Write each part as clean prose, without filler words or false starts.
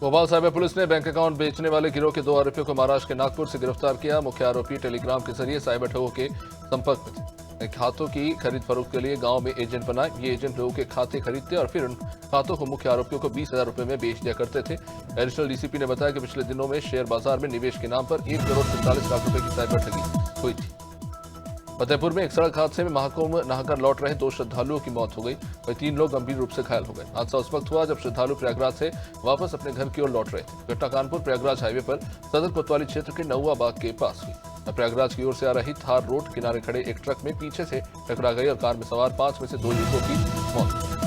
Bhopal cyber police ने bank account बेचने वाले गिरोह के 2 आरोपियों को महाराष्ट्र के नागपुर से गिरफ्तार किया। मुख्य आरोपी टेलीग्राम के जरिए साइबर ठगों के संपर्क में थे। खातों की खरीद फरोख्त के लिए गांव में एजेंट बनाए। ये एजेंट लोगों के खाते खरीदते और फिर उन खातों को मुख्य आरोपियों को 20,000 रुपए में बेच दिया करते थे। एडिशनल डीसीपी ने बताया कि पिछले दिनों में शेयर बाजार में निवेश के नाम पर 1,45,00,000 रुपए की साइबर ठगी हुई थी। फतेहपुर में एक सड़क हादसे में महाकुंभ नहाकर लौट रहे 2 श्रद्धालुओं की मौत हो गई। वहीं 3 लोग गंभीर रूप से घायल हो गए। हादसा उस वक्त हुआ जब श्रद्धालु प्रयागराज से वापस अपने घर की ओर लौट रहे थे। घटना कानपुर प्रयागराज हाईवे पर सदर कोतवाली क्षेत्र के नौवा बाग के पास हुई। प्रयागराज की ओर से आ रही थार रोड किनारे खड़े एक ट्रक में पीछे से टकरा गई और कार में सवार 5 में से 2 युवकों की मौत हो गई।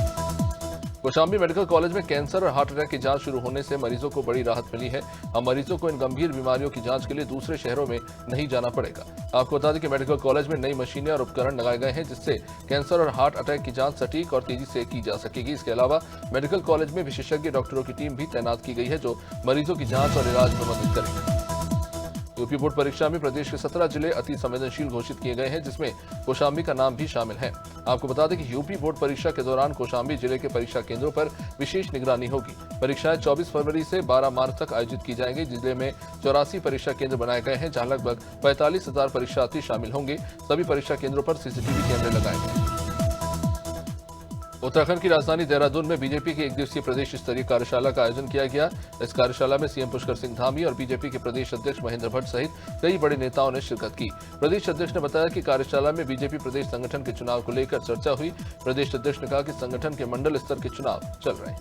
कौशाम्बी मेडिकल कॉलेज में कैंसर और हार्ट अटैक की जांच शुरू होने से मरीजों को बड़ी राहत मिली है। अब मरीजों को इन गंभीर बीमारियों की जांच के लिए दूसरे शहरों में नहीं जाना पड़ेगा। आपको बता दें कि मेडिकल कॉलेज में नई मशीनें और उपकरण लगाए गए हैं जिससे कैंसर और हार्ट अटैक की जांच सटीक और तेजी से की जा सकेगी। इसके अलावा मेडिकल कॉलेज में विशेषज्ञ डॉक्टरों की टीम भी तैनात की गई है जो मरीजों की जांच और इलाज में मदद करेगी। यूपी बोर्ड परीक्षा में प्रदेश के 17 जिले अति संवेदनशील घोषित किए गए हैं जिसमें कौशाम्बी का नाम भी शामिल है। आपको बता दें कि यूपी बोर्ड परीक्षा के दौरान कौशाम्बी जिले के परीक्षा केंद्रों पर विशेष निगरानी होगी। परीक्षाएं 24 फरवरी से 12 मार्च तक आयोजित की जाएंगी। जिले में 84 परीक्षा केंद्र बनाए गए हैं जहां लगभग 45,000 परीक्षार्थी शामिल होंगे। सभी परीक्षा केंद्रों पर सीसीटीवी कैमरे लगाए गए हैं। उत्तराखंड की राजधानी देहरादून में बीजेपी की 1 दिवसीय प्रदेश स्तरीय कार्यशाला का आयोजन किया गया। इस कार्यशाला में सीएम पुष्कर सिंह धामी और बीजेपी के प्रदेश अध्यक्ष महेंद्र भट्ट सहित कई बड़े नेताओं ने शिरकत की। प्रदेश अध्यक्ष ने बताया कि कार्यशाला में बीजेपी प्रदेश संगठन के चुनाव को लेकर चर्चा हुई। प्रदेश अध्यक्ष ने कहा कि संगठन के मंडल स्तर के चुनाव चल रहे हैं।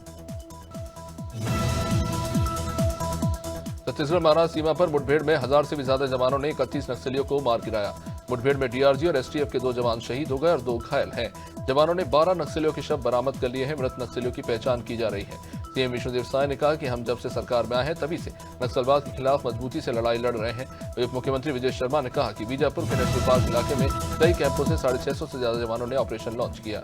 छत्तीसगढ़ महाराष्ट्र सीमा पर मुठभेड़ में 1000 से भी ज्यादा जवानों ने 31 नक्सलियों को मार गिराया। मुठभेड़ में डीआरजी और एसटीएफ के 2 जवान शहीद हो गए और 2 घायल हैं। जवानों ने 12 नक्सलियों के शव बरामद कर लिए हैं। मृत नक्सलियों की पहचान की जा रही है। सीएम विष्णुदेव साय ने कहा कि हम जब से सरकार में आए हैं तभी से नक्सलवाद के खिलाफ मजबूती से लड़ाई लड़ रहे हैं। उप मुख्यमंत्री विजय शर्मा ने कहा कि बीजापुर के नेशनल पार्क इलाके में कई कैंपों से 650 से ज्यादा जवानों ने ऑपरेशन लॉन्च किया।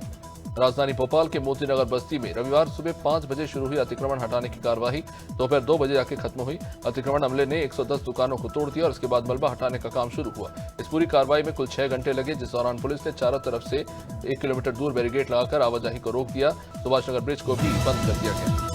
राजधानी भोपाल के मोतीनगर बस्ती में रविवार सुबह 5 बजे शुरू हुई अतिक्रमण हटाने की कार्यवाही दोपहर 2 बजे जाके खत्म हुई। अतिक्रमण अमले ने 110 दुकानों को तोड़ दिया और उसके बाद मलबा हटाने का काम शुरू हुआ। इस पूरी कार्रवाई में कुल 6 घंटे लगे जिस दौरान पुलिस ने चारों तरफ से 1 किलोमीटर दूर बैरिकेड लगाकर आवाजाही को रोक दिया। सुभाष नगर ब्रिज को भी बंद कर दिया गया।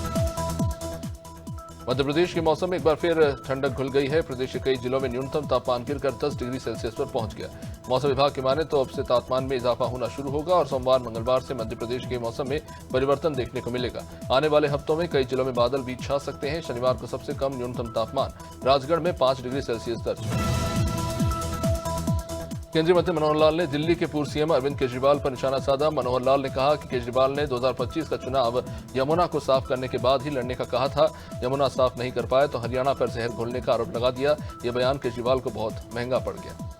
मध्य प्रदेश के मौसम में एक बार फिर ठंडक घुल गई है। प्रदेश के कई जिलों में न्यूनतम तापमान गिरकर 10 डिग्री सेल्सियस पर पहुंच गया। मौसम विभाग के माने तो अब से तापमान में इजाफा होना शुरू होगा और सोमवार मंगलवार से मध्य प्रदेश के मौसम में परिवर्तन देखने को मिलेगा। आने वाले हफ्तों में कई जिलों में बादल भी छा सकते हैं। शनिवार को सबसे कम न्यूनतम तापमान राजगढ़ में 5 डिग्री सेल्सियस दर्ज हुआ। केंद्रीय मंत्री मनोहर लाल ने दिल्ली के पूर्व सीएम अरविंद केजरीवाल पर निशाना साधा। मनोहर लाल ने कहा कि केजरीवाल ने 2025 का चुनाव यमुना को साफ करने के बाद ही लड़ने का कहा था। यमुना साफ नहीं कर पाए तो हरियाणा पर जहर घोलने का आरोप लगा दिया। यह बयान केजरीवाल को बहुत महंगा पड़ गया।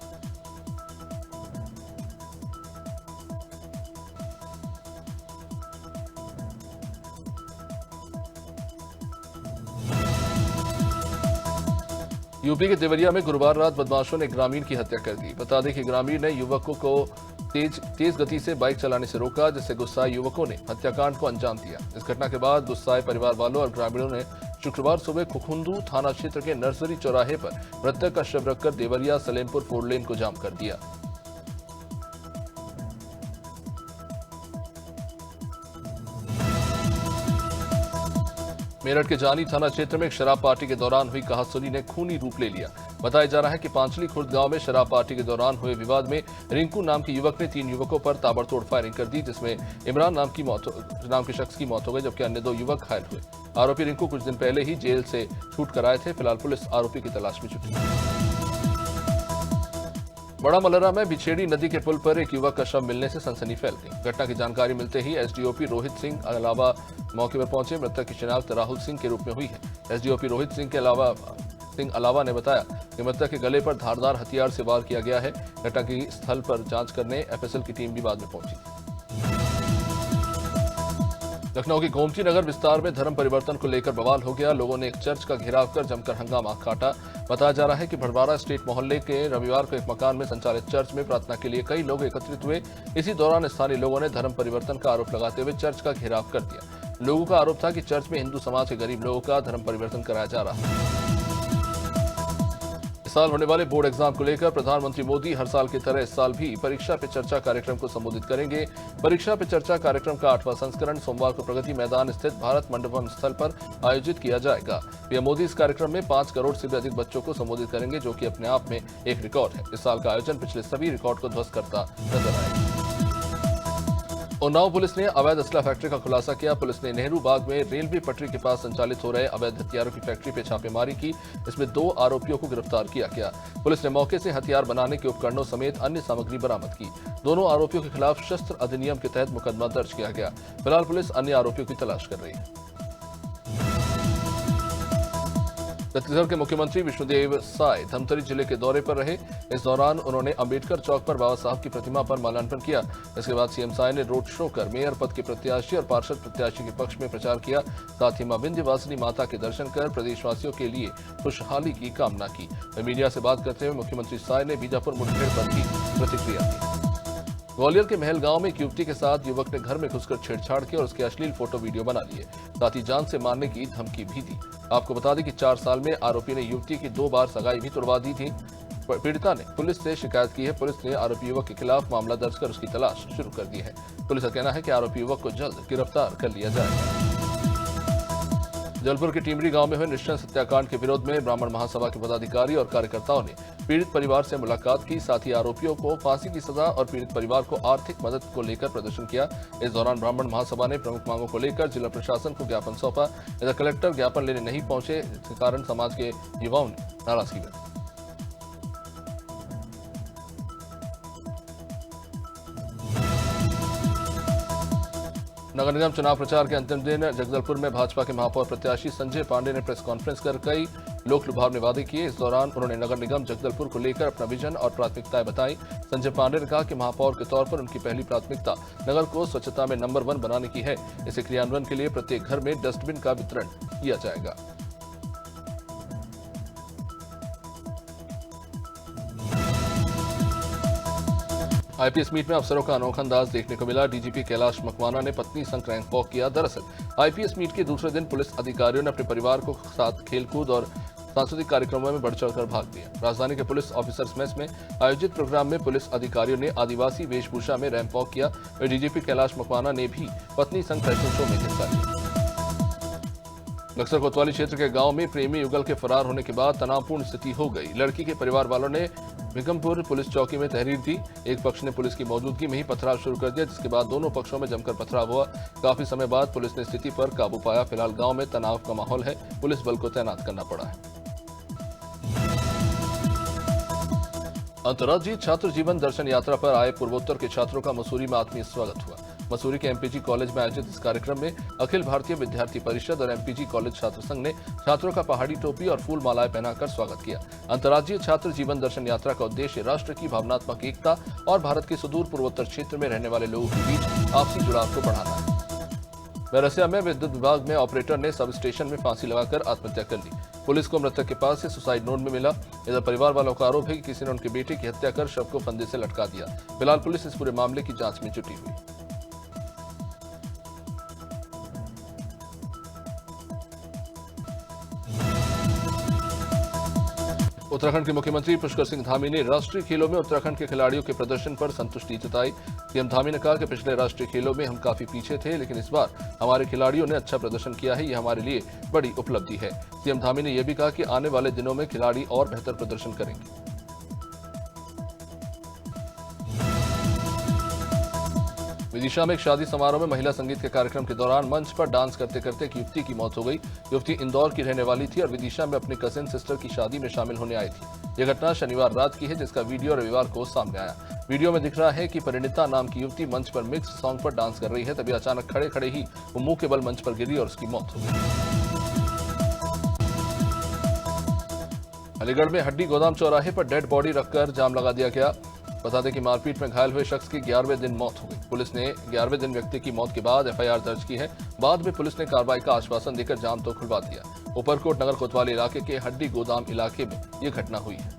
यूपी के देवरिया में गुरुवार रात बदमाशों ने ग्रामीण की हत्या कर दी। बता दें कि ग्रामीण ने युवकों को तेज गति से बाइक चलाने से रोका जिससे गुस्साए युवकों ने हत्याकांड को अंजाम दिया। इस घटना के बाद गुस्साए परिवार वालों और ग्रामीणों ने शुक्रवार सुबह खुखुंदू थाना क्षेत्र के नर्सरी चौराहे पर मृतक का शव रखकर देवरिया सलेमपुर 4 लेन को जाम कर दिया। मेरठ के जानी थाना क्षेत्र में एक शराब पार्टी के दौरान हुई कहासुनी ने खूनी रूप ले लिया। बताया जा रहा है कि पांचली खुर्द गांव में शराब पार्टी के दौरान हुए विवाद में रिंकू नाम के युवक ने 3 युवकों पर ताबड़तोड़ फायरिंग कर दी जिसमें इमरान नाम के शख्स की मौत हो गई जबकि अन्य 2 युवक घायल हुए। आरोपी रिंकू कुछ दिन पहले ही जेल से छूट कर आए थे। फिलहाल पुलिस आरोपी की तलाश में जुटी है। बड़ा मलरा में बिछेड़ी नदी के पुल पर एक युवक का शव मिलने से सनसनी फैल गई। घटना की जानकारी मिलते ही एसडीओपी रोहित सिंह अलावा मौके पर पहुंचे। मृतक की शिनाख्त राहुल सिंह के रूप में हुई है। एसडीओपी रोहित सिंह अलावा ने बताया कि मृतक के गले पर धारदार हथियार से वार किया गया है। घटना की स्थल पर जांच करने एफएसएल की टीम भी बाद में पहुंची। लखनऊ के गोमती नगर विस्तार में धर्म परिवर्तन को लेकर बवाल हो गया। लोगों ने एक चर्च का घेराव कर जमकर हंगामा काटा। बताया जा रहा है कि भड़वाड़ा स्टेट मोहल्ले के रविवार को एक मकान में संचालित चर्च में प्रार्थना के लिए कई लोग एकत्रित हुए। इसी दौरान स्थानीय लोगों ने धर्म परिवर्तन का आरोप लगाते हुए चर्च का घेराव कर दिया। लोगों का आरोप था कि चर्च में हिंदू समाज के गरीब लोगों का धर्म परिवर्तन कराया जा रहा है। इस साल होने वाले बोर्ड एग्जाम को लेकर प्रधानमंत्री मोदी हर साल की तरह इस साल भी परीक्षा पे चर्चा कार्यक्रम को संबोधित करेंगे। परीक्षा पे चर्चा कार्यक्रम का 8वां संस्करण सोमवार को प्रगति मैदान स्थित भारत मंडपम स्थल पर आयोजित किया जाएगा। पीएम मोदी इस कार्यक्रम में 5 करोड़ से भी अधिक बच्चों को संबोधित करेंगे, जो कि अपने आप में एक रिकॉर्ड है। इस साल का आयोजन पिछले सभी रिकॉर्ड को ध्वस्त करता नजर आएगा। उन्नाव पुलिस ने अवैध असला फैक्ट्री का खुलासा किया। पुलिस ने नेहरू बाग में रेलवे पटरी के पास संचालित हो रहे अवैध हथियारों की फैक्ट्री पर छापेमारी की। इसमें 2 आरोपियों को गिरफ्तार किया गया। पुलिस ने मौके से हथियार बनाने के उपकरणों समेत अन्य सामग्री बरामद की। दोनों आरोपियों के खिलाफ शस्त्र अधिनियम के तहत मुकदमा दर्ज किया गया। फिलहाल पुलिस अन्य आरोपियों की तलाश कर रही है। छत्तीसगढ़ के मुख्यमंत्री विष्णुदेव साय धमतरी जिले के दौरे पर रहे। इस दौरान उन्होंने अंबेडकर चौक पर बाबा साहब की प्रतिमा पर माल्यार्पण किया। इसके बाद सीएम साय ने रोड शो कर मेयर पद के प्रत्याशी और पार्षद प्रत्याशी के पक्ष में प्रचार किया। साथ ही मां विंध्यवासिनी माता के दर्शन कर प्रदेशवासियों के लिए खुशहाली की कामना की। मीडिया से बात करते हुए मुख्यमंत्री साय ने बीजापुर मुठभेड़ पर भी प्रतिक्रिया दी। ग्वालियर के महल गांव में एक युवती के साथ युवक ने घर में घुसकर छेड़छाड़ की और उसके अश्लील फोटो वीडियो बना लिए। साथ ही जान से मारने की धमकी भी दी। आपको बता दें कि 4 साल में आरोपी ने युवती की 2 बार सगाई भी तुड़वा दी थी। पीड़िता ने पुलिस से शिकायत की है। पुलिस ने आरोपी युवक के खिलाफ मामला दर्ज कर उसकी तलाश शुरू कर दी है। पुलिस का कहना है कि आरोपी युवक को जल्द गिरफ्तार कर लिया जाएगा। जबलपुर के टिमरी गांव में हुए निश्चय हत्याकांड के विरोध में ब्राह्मण महासभा के पदाधिकारी और कार्यकर्ताओं ने पीड़ित परिवार से मुलाकात की। साथ ही आरोपियों को फांसी की सजा और पीड़ित परिवार को आर्थिक मदद को लेकर प्रदर्शन किया। इस दौरान ब्राह्मण महासभा ने प्रमुख मांगों को लेकर जिला प्रशासन को ज्ञापन सौंपा। इधर कलेक्टर ज्ञापन लेने नहीं पहुंचे, इसके कारण समाज के युवाओं ने नाराजगी व्यक्त की। नगर निगम चुनाव प्रचार के अंतिम दिन जगदलपुर में भाजपा के महापौर प्रत्याशी संजय पांडे ने प्रेस कॉन्फ्रेंस कर कई लोक लुभावने वादे किए। इस दौरान उन्होंने नगर निगम जगदलपुर को लेकर अपना विजन और प्राथमिकताएं बताई। संजय पांडे ने कहा कि महापौर के तौर पर उनकी पहली प्राथमिकता नगर को स्वच्छता में नंबर 1 बनाने की है। इसे क्रियान्वयन के लिए प्रत्येक घर में डस्टबिन का वितरण किया जाएगा। आईपीएस मीट में अफसरों का अनोखा अंदाज देखने को मिला। डीजीपी कैलाश मकवाना ने पत्नी संग रैंक वॉक किया। दरअसल आईपीएस मीट के दूसरे दिन पुलिस अधिकारियों ने अपने परिवार को साथ खेलकूद और सांस्कृतिक कार्यक्रमों में बढ़ चढ़कर भाग लिया। राजधानी के पुलिस ऑफिसर्स मेस में आयोजित प्रोग्राम में पुलिस अधिकारियों ने आदिवासी वेशभूषा में रैंप वॉक किया। डीजीपी कैलाश मकवाना ने भी पत्नी संग फैशन शो में हिस्सा लिया। बक्सर कोतवाली क्षेत्र के गांव में प्रेमी युगल के फरार होने के बाद तनावपूर्ण स्थिति हो गई। लड़की के परिवार वालों ने भिकमपुर पुलिस चौकी में तहरीर दी। एक पक्ष ने पुलिस की मौजूदगी में ही पथराव शुरू कर दिया, जिसके बाद दोनों पक्षों में जमकर पथराव हुआ। काफी समय बाद पुलिस ने स्थिति पर काबू पाया। फिलहाल गांव में तनाव का माहौल है। पुलिस बल को तैनात करना पड़ा है। अंतर्राज्यीय छात्र जीवन दर्शन यात्रा पर आए पूर्वोत्तर के छात्रों का मसूरी में आत्मीय स्वागत हुआ। मसूरी के एमपीजी कॉलेज में आयोजित इस कार्यक्रम में अखिल भारतीय विद्यार्थी परिषद और एमपीजी कॉलेज छात्र संघ ने छात्रों का पहाड़ी टोपी और फूल मालाएं पहनाकर स्वागत किया। अंतर्राज्यीय छात्र जीवन दर्शन यात्रा का उद्देश्य राष्ट्र की भावनात्मक एकता और भारत के सुदूर पूर्वोत्तर क्षेत्र में रहने वाले लोगों के बीच आपसी जुड़ाव को बढ़ाना है। बैरसिया में विद्युत विभाग में ऑपरेटर ने सब स्टेशन में फांसी लगाकर आत्महत्या कर ली। पुलिस को मृतक के पास से सुसाइड नोट में मिला। इधर परिवार वालों का आरोप है कि किसी ने उनके बेटे की हत्या कर शव को फंदे से लटका दिया। फिलहाल पुलिस इस पूरे मामले की जांच में जुटी हुई। उत्तराखंड के मुख्यमंत्री पुष्कर सिंह धामी ने राष्ट्रीय खेलों में उत्तराखंड के खिलाड़ियों के प्रदर्शन पर संतुष्टि जताई। सीएम धामी ने कहा कि पिछले राष्ट्रीय खेलों में हम काफी पीछे थे, लेकिन इस बार हमारे खिलाड़ियों ने अच्छा प्रदर्शन किया है। यह हमारे लिए बड़ी उपलब्धि है। सीएम धामी ने यह भी कहा कि आने वाले दिनों में खिलाड़ी और बेहतर प्रदर्शन करेंगे। विदिशा में एक शादी समारोह में महिला संगीत के कार्यक्रम के दौरान मंच पर डांस करते करते एक युवती की मौत हो गई। युवती इंदौर की रहने वाली थी और विदिशा में अपनी कजिन सिस्टर की शादी में शामिल होने आई थी। यह घटना शनिवार रात की है, जिसका वीडियो रविवार को सामने आया। वीडियो में दिख रहा है कि परिणीता नाम की युवती मंच पर मिक्स सॉन्ग पर डांस कर रही है। तभी अचानक खड़े खड़े ही वो मुंह के बल मंच पर गिरी और उसकी मौत हो गई। अलीगढ़ में हड्डी गोदाम चौराहे पर डेड बॉडी रखकर जाम लगा दिया गया। बता दें कि मारपीट में घायल हुए शख्स की 11वें दिन मौत हो गई। पुलिस ने 11वें दिन व्यक्ति की मौत के बाद एफआईआर दर्ज की है। बाद में पुलिस ने कार्रवाई का आश्वासन देकर जाम तो खुलवा दिया। ऊपरकोट नगर कोतवाली इलाके के हड्डी गोदाम इलाके में यह घटना हुई है।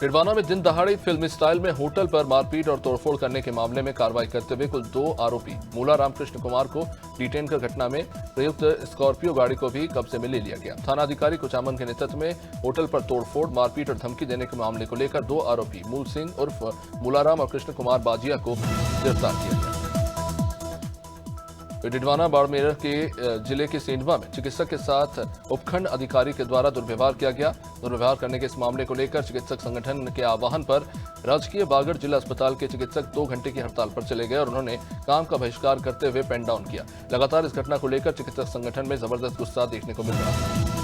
डिडवाना में दिन दहाड़े फिल्मी स्टाइल में होटल पर मारपीट और तोड़फोड़ करने के मामले में कार्रवाई करते हुए कुल 2 आरोपी मूला रामकृष्ण कुमार को डिटेन कर घटना में प्रयुक्त स्कॉर्पियो गाड़ी को भी कब्जे में ले लिया गया। थाना अधिकारी कुचामन के नेतृत्व में होटल पर तोड़फोड़, मारपीट और धमकी देने के मामले को लेकर 2 आरोपी मूल सिंह उर्फ मूलाराम और कृष्ण कुमार बाजिया को गिरफ्तार किया गया। डिडवाना बाड़मेर के जिले के सेंधवा में चिकित्सक के साथ उपखंड अधिकारी के द्वारा दुर्व्यवहार किया गया। दुर्व्यवहार करने के इस मामले को लेकर चिकित्सक संगठन के आह्वान पर राजकीय बागड़ जिला अस्पताल के चिकित्सक 2 घंटे की हड़ताल पर चले गए और उन्होंने काम का बहिष्कार करते हुए पेन डाउन किया। लगातार इस घटना को लेकर चिकित्सक संगठन में जबरदस्त गुस्सा देखने को मिल रहा है।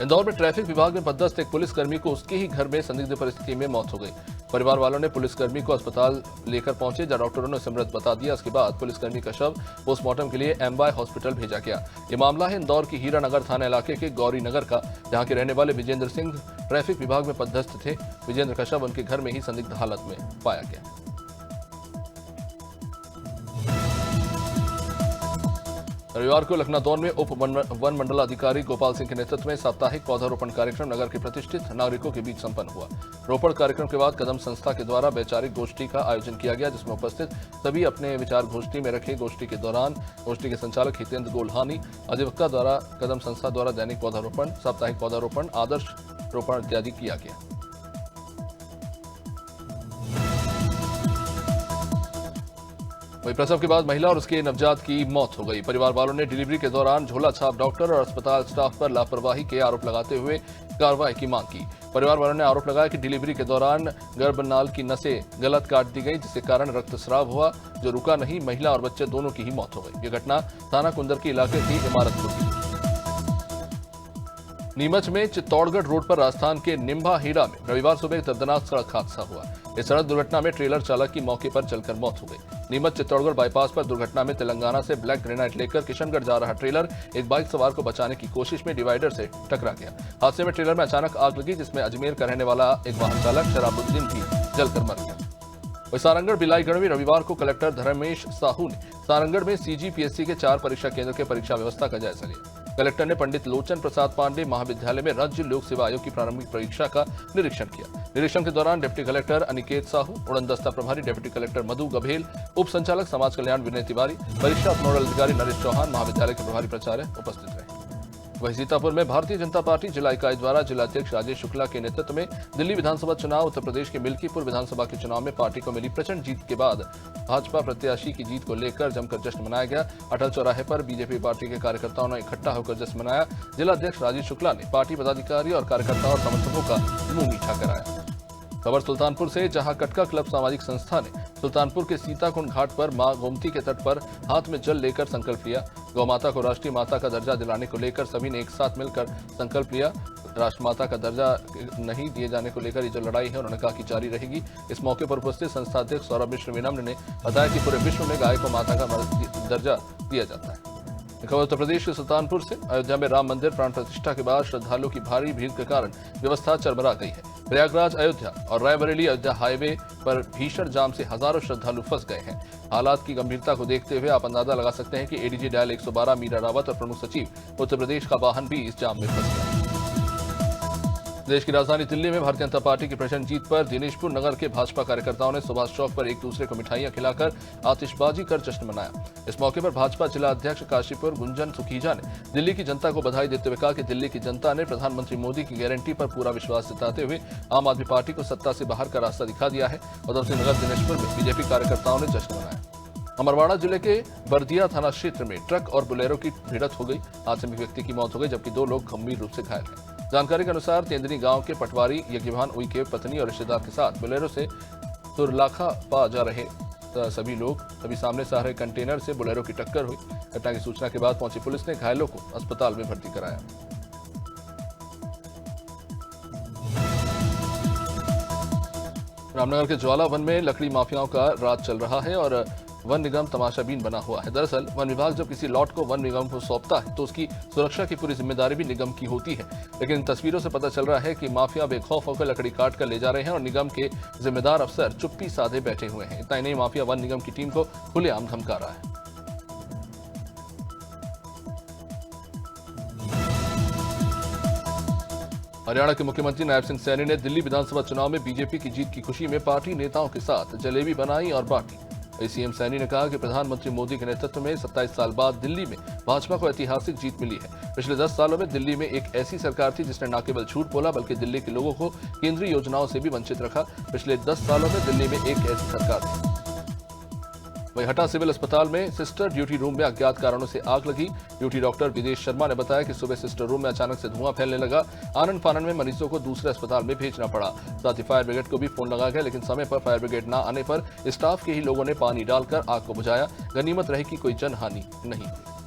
इंदौर में ट्रैफिक विभाग में पदस्थ एक पुलिसकर्मी को उसके ही घर में संदिग्ध परिस्थिति में मौत हो गई। परिवार वालों ने पुलिसकर्मी को अस्पताल लेकर पहुंचे, जहां डॉक्टरों ने उसे मृत बता दिया। इसके बाद पुलिसकर्मी का शव पोस्टमार्टम के लिए एमवाय हॉस्पिटल भेजा गया। ये मामला है इंदौर की हीरानगर थाना इलाके के गौरी नगर का, जहां के रहने वाले विजेंद्र सिंह ट्रैफिक विभाग में पदस्थ थे। विजेंद्र का शव उनके घर में ही संदिग्ध हालत में पाया गया। रविवार को लखनादौन में उप वन मंडलाधिकारी गोपाल सिंह के नेतृत्व में साप्ताहिक पौधारोपण कार्यक्रम नगर के प्रतिष्ठित नागरिकों के बीच संपन्न हुआ। रोपण कार्यक्रम के बाद कदम संस्था के द्वारा वैचारिक गोष्ठी का आयोजन किया गया, जिसमें उपस्थित सभी अपने विचार गोष्ठी में रखे। गोष्ठी के दौरान गोष्ठी के संचालक हितेंद्र गोल्हानी, अधिवक्ता द्वारा कदम संस्था द्वारा दैनिक पौधारोपण, साप्ताहिक पौधारोपण, आदर्श रोपण इत्यादि किया गया। वहीं प्रसव के बाद महिला और उसके नवजात की मौत हो गई। परिवार वालों ने डिलीवरी के दौरान झोला छाप डॉक्टर और अस्पताल स्टाफ पर लापरवाही के आरोप लगाते हुए कार्रवाई की मांग की। परिवार वालों ने आरोप लगाया कि डिलीवरी के दौरान गर्भनाल की नसें गलत काट दी गई, जिसके कारण रक्तस्राव हुआ, जो रुका नहीं। महिला और बच्चे दोनों की ही मौत हो गई। यह घटना थाना कुंदरकी इलाके की इमारतपुर की। नीमच में चित्तौड़गढ़ रोड पर राजस्थान के निम्भा हीरा में रविवार सुबह एक दर्दनाक सड़क हादसा हुआ। इस सड़क दुर्घटना में ट्रेलर चालक की मौके पर जलकर मौत हो गई। नीमच चित्तौड़गढ़ बाईपास पर दुर्घटना में तेलंगाना से ब्लैक ग्रेनाइट लेकर किशनगढ़ जा रहा ट्रेलर एक बाइक सवार को बचाने की कोशिश में डिवाइडर से टकरा गया। हादसे में ट्रेलर में अचानक आग लगी, जिसमें अजमेर का रहने वाला एक वाहन चालक शराबुद्दीन भी जलकर मर गया। सारंगढ़ बिलाईगढ़ में रविवार को कलेक्टर धर्मेश साहू ने सारंगढ़ में सीजीपीएससी के 4 परीक्षा केंद्र के परीक्षा व्यवस्था का जायजा लिया। कलेक्टर ने पंडित लोचन प्रसाद पांडे महाविद्यालय में राज्य लोक सेवा आयोग की प्रारंभिक परीक्षा का निरीक्षण किया। निरीक्षण के दौरान डिप्टी कलेक्टर अनिकेत साहू, उड़नदस्ता प्रभारी डिप्टी कलेक्टर मधु गभेल, उप संचालक समाज कल्याण विनय तिवारी, परीक्षा नोडल अधिकारी नरेश चौहान, महाविद्यालय के प्रभारी प्राचार्य उपस्थित रहे। वहीं सीतापुर में भारतीय जनता पार्टी जिला इकाई द्वारा जिलाध्यक्ष राजेश शुक्ला के नेतृत्व में दिल्ली विधानसभा चुनाव, उत्तर प्रदेश के मिल्कीपुर विधानसभा के चुनाव में पार्टी को मिली प्रचंड जीत के बाद भाजपा प्रत्याशी की जीत को लेकर जमकर जश्न मनाया गया। अटल चौराहे पर बीजेपी पार्टी के कार्यकर्ताओं ने इकट्ठा होकर जश्न मनाया। जिलाध्यक्ष राजेश शुक्ला ने पार्टी पदाधिकारी और कार्यकर्ताओं और समर्थकों का मुंह मीठा कराया। खबर सुल्तानपुर से, जहां कटका क्लब सामाजिक संस्था ने सुल्तानपुर के सीताकुंड घाट पर मां गोमती के तट पर हाथ में जल लेकर संकल्प लिया। गौ माता को राष्ट्रीय माता का दर्जा दिलाने को लेकर सभी ने एक साथ मिलकर संकल्प लिया। राष्ट्रमाता का दर्जा नहीं दिए जाने को लेकर ये जो लड़ाई है, उन्होंने कहा कि जारी रहेगी। इस मौके पर उपस्थित संस्था अध्यक्ष सौरभ मिश्र विनम्र ने बताया कि पूरे विश्व में गाय को माता का दर्जा दिया जाता है। खबर उत्तर प्रदेश के सुल्तानपुर से, अयोध्या में राम मंदिर प्राण प्रतिष्ठा के बाद श्रद्धालुओं की भारी भीड़ के कारण व्यवस्था चरमरा गई है। प्रयागराज अयोध्या और रायबरेली अयोध्या हाईवे पर भीषण जाम से हजारों श्रद्धालु फंस गए हैं। हालात की गंभीरता को देखते हुए आप अंदाजा लगा सकते हैं कि एडीजी डायल 112 मीरा रावत और प्रमुख सचिव उत्तर प्रदेश का वाहन भी इस जाम में फंस गया। देश की राजधानी दिल्ली में भारतीय जनता पार्टी की प्रचंड जीत पर दिनेशपुर नगर के भाजपा कार्यकर्ताओं ने सुभाष चौक पर एक दूसरे को मिठाइयां खिलाकर आतिशबाजी कर जश्न मनाया। इस मौके पर भाजपा जिला अध्यक्ष काशीपुर गुंजन सुखीजा ने दिल्ली की जनता को बधाई देते हुए कहा कि दिल्ली की जनता ने प्रधानमंत्री मोदी की गारंटी पर पूरा विश्वास जताते हुए आम आदमी पार्टी को सत्ता से बाहर का रास्ता दिखा दिया है। उधम सिंह नगर दिनेशपुर में बीजेपी कार्यकर्ताओं ने जश्न मनाया। अमरवाड़ा जिले के बर्दिया थाना क्षेत्र में ट्रक और बोलेरो की भिड़ंत हो गई। हादसे में एक व्यक्ति की मौत हो गई, जबकि 2 लोग गंभीर रूप से घायल हैं। जानकारी के अनुसार तेंदनी गांव के पटवारी यज्ञभान उई के पत्नी और रिश्तेदार के साथ बोलेरो से तुरलाखा पा जा रहे सभी लोग, तभी सामने से आ रहे कंटेनर से बोलेरो की टक्कर हुई। घटना की सूचना के बाद पहुंची पुलिस ने घायलों को अस्पताल में भर्ती कराया। रामनगर के ज्वाला वन में लकड़ी माफियाओं का राज चल रहा है और वन निगम तमाशाबीन बना हुआ है। दरअसल वन विभाग जब किसी लॉट को वन निगम को सौंपता है तो उसकी सुरक्षा की पूरी जिम्मेदारी भी निगम की होती है, लेकिन इन तस्वीरों से पता चल रहा है कि माफिया बेखौफ होकर लकड़ी काट कर ले जा रहे हैं और निगम के जिम्मेदार अफसर चुप्पी साधे बैठे हुए हैं। इतना ही नहीं, माफिया वन निगम की टीम को खुलेआम धमका रहा है। हरियाणा के मुख्यमंत्री नायब सिंह सैनी ने दिल्ली विधानसभा चुनाव में बीजेपी की जीत की खुशी में पार्टी नेताओं के साथ जलेबी बनाई और बांटी। सीएम सैनी ने कहा कि प्रधानमंत्री मोदी के नेतृत्व में 27 साल बाद दिल्ली में भाजपा को ऐतिहासिक जीत मिली है। पिछले 10 सालों में दिल्ली में एक ऐसी सरकार थी जिसने न केवल झूठ बोला बल्कि दिल्ली के लोगों को केंद्रीय योजनाओं से भी वंचित रखा। पिछले 10 सालों में दिल्ली में एक ऐसी सरकार थी। वहीं हटा सिविल अस्पताल में सिस्टर ड्यूटी रूम में अज्ञात कारणों से आग लगी। ड्यूटी डॉक्टर विदेश शर्मा ने बताया कि सुबह सिस्टर रूम में अचानक से धुआं फैलने लगा। आनन फानन में मरीजों को दूसरे अस्पताल में भेजना पड़ा। साथ ही फायर ब्रिगेड को भी फोन लगाया गया, लेकिन समय पर फायर ब्रिगेड न आने पर स्टाफ के ही लोगों ने पानी डालकर आग को बुझाया। गनीमत रही कि कोई जनहानि नहीं हुई।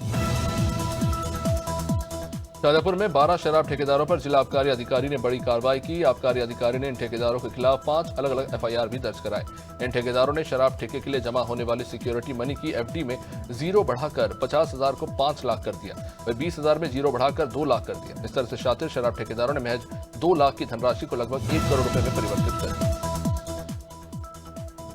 शाजापुर में 12 शराब ठेकेदारों पर जिला आबकारी अधिकारी ने बड़ी कार्रवाई की। आबकारी अधिकारी ने इन ठेकेदारों के खिलाफ 5 अलग अलग एफआईआर भी दर्ज कराए। इन ठेकेदारों ने शराब ठेके के लिए जमा होने वाली सिक्योरिटी मनी की एफडी में 0 बढ़ाकर 50,000 को 5 लाख कर दिया। वह 20,000 में 0 बढ़ाकर 2 लाख कर दिया। इस तरह से शातिर शराब ठेकेदारों ने महज 2 लाख की धनराशि को लगभग 1 करोड़ रुपए में परिवर्तित कर दिया।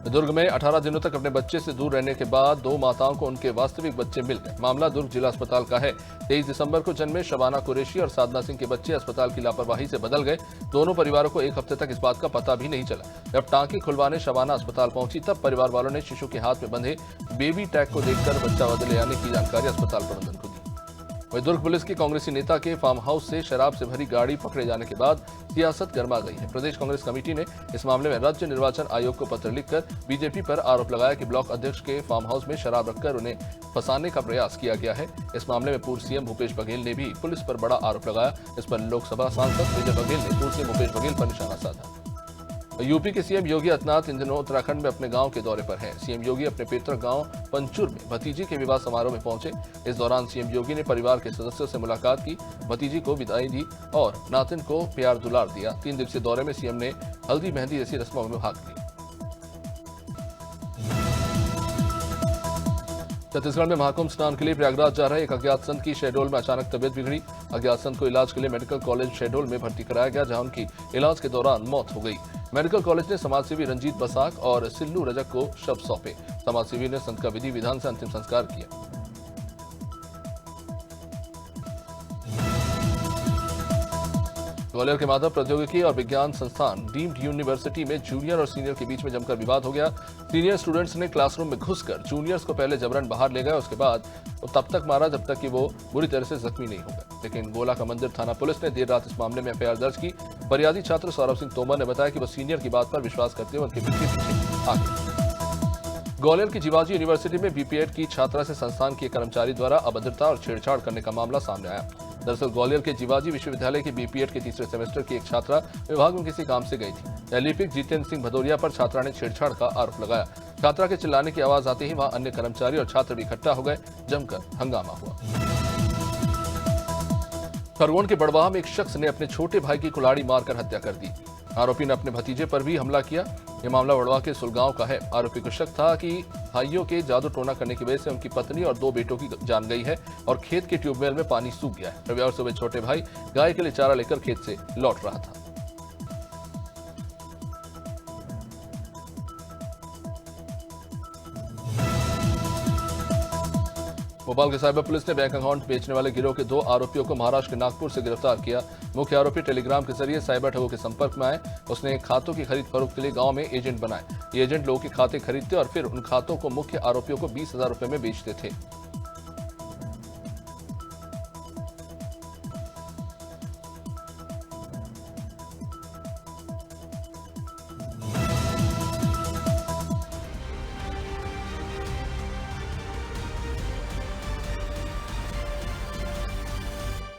दुर्ग में 18 दिनों तक अपने बच्चे से दूर रहने के बाद 2 माताओं को उनके वास्तविक बच्चे मिल गए। मामला दुर्ग जिला अस्पताल का है। 23 दिसंबर को जन्मे शबाना कुरैशी और साधना सिंह के बच्चे अस्पताल की लापरवाही से बदल गए। दोनों परिवारों को 1 हफ्ते तक इस बात का पता भी नहीं चला। जब टांकी खुलवाने शबाना अस्पताल पहुंची तब परिवार वालों ने शिशु के हाथ में बंधे बेबी टैग को देखकर बच्चा बदले आने की जानकारी अस्पताल प्रबंधन को दी। वहीं दुर्ग पुलिस की कांग्रेसी नेता के फार्म हाउस से शराब से भरी गाड़ी पकड़े जाने के बाद सियासत गर्मा गई है। प्रदेश कांग्रेस कमेटी ने इस मामले में राज्य निर्वाचन आयोग को पत्र लिखकर बीजेपी पर आरोप लगाया कि ब्लॉक अध्यक्ष के फार्म हाउस में शराब रखकर उन्हें फंसाने का प्रयास किया गया है। इस मामले में पूर्व सीएम भूपेश बघेल ने भी पुलिस पर बड़ा आरोप लगाया। इस पर लोकसभा सांसद विजय बघेल ने पूर्व सीएम भूपेश बघेल पर निशाना साधा। यूपी के सीएम योगी आदित्यनाथ इन दिनों उत्तराखंड में अपने गांव के दौरे पर हैं। सीएम योगी अपने पैतृक गांव पंचुर में भतीजी के विवाह समारोह में पहुंचे। इस दौरान सीएम योगी ने परिवार के सदस्यों से मुलाकात की, भतीजी को विदाई दी और नातिन को प्यार दुलार दिया। 3 दिवसीय दौरे में सीएम ने हल्दी मेहंदी जैसी रस्मों में भाग लिया। छत्तीसगढ़ में महाकुंभ स्नान के लिए प्रयागराज जा रहे एक अज्ञात संत की शहडोल में अचानक तबियत बिगड़ी। अज्ञात संत को इलाज के लिए मेडिकल कॉलेज शहडोल में भर्ती कराया गया, जहां उनकी इलाज के दौरान मौत हो गई। मेडिकल कॉलेज ने समाजसेवी रंजीत बसाक और सिल्लू रजक को शव सौंपे। समाजसेवी ने संत का विधि विधान से अंतिम संस्कार किया। ग्वालियर के माधव प्रौद्योगिकी और विज्ञान संस्थान डीम्ड यूनिवर्सिटी में जूनियर और सीनियर के बीच में जमकर विवाद हो गया। सीनियर स्टूडेंट्स ने क्लासरूम में घुसकर जूनियर्स को पहले जबरन बाहर ले गए, उसके बाद तब तक मारा जब तक कि वो बुरी तरह से जख्मी नहीं हो गए। लेकिन गोला का मंदिर थाना पुलिस ने देर रात इस मामले में एफआईआर दर्ज की। फरियादी छात्र सौरभ सिंह तोमर ने बताया कि वो सीनियर की बात पर विश्वास करते हुए उनके पीछे आ गए। ग्वालियर की जीवाजी यूनिवर्सिटी में बीपीएड की छात्रा से संस्थान के कर्मचारी द्वारा अभद्रता और छेड़छाड़ करने का मामला सामने आया। दरअसल ग्वालियर के जीवाजी विश्वविद्यालय के बीपीएड के 3रे सेमेस्टर की एक छात्रा विभाग में किसी काम से गई थी। एलिपिक जितेंद्र सिंह भदौरिया पर छात्रा ने छेड़छाड़ का आरोप लगाया। छात्रा के चिल्लाने की आवाज आते ही वहां अन्य कर्मचारी और छात्र भी इकट्ठा हो गए। जमकर हंगामा हुआ। खरगोन के बड़वाह में एक शख्स ने अपने छोटे भाई की कुल्हाड़ी मारकर हत्या कर दी। आरोपी ने अपने भतीजे पर भी हमला किया। यह मामला बड़वाह के सुलगांव का है। आरोपी को शक था कि भाइयों के जादू टोना करने की वजह से उनकी पत्नी और 2 बेटों की जान गई है और खेत के ट्यूबवेल में पानी सूख गया है। रविवार सुबह छोटे भाई गाय के लिए चारा लेकर खेत से लौट रहा था। भोपाल के साइबर पुलिस ने बैंक अकाउंट बेचने वाले गिरोह के 2 आरोपियों को महाराष्ट्र के नागपुर से गिरफ्तार किया। मुख्य आरोपी टेलीग्राम के जरिए साइबर ठगों के संपर्क में आए। उसने खातों की खरीद फरोख्त के लिए गांव में एजेंट बनाए। ये एजेंट लोगों के खाते खरीदते और फिर उन खातों को मुख्य आरोपियों को 20,000 रुपए में बेचते थे।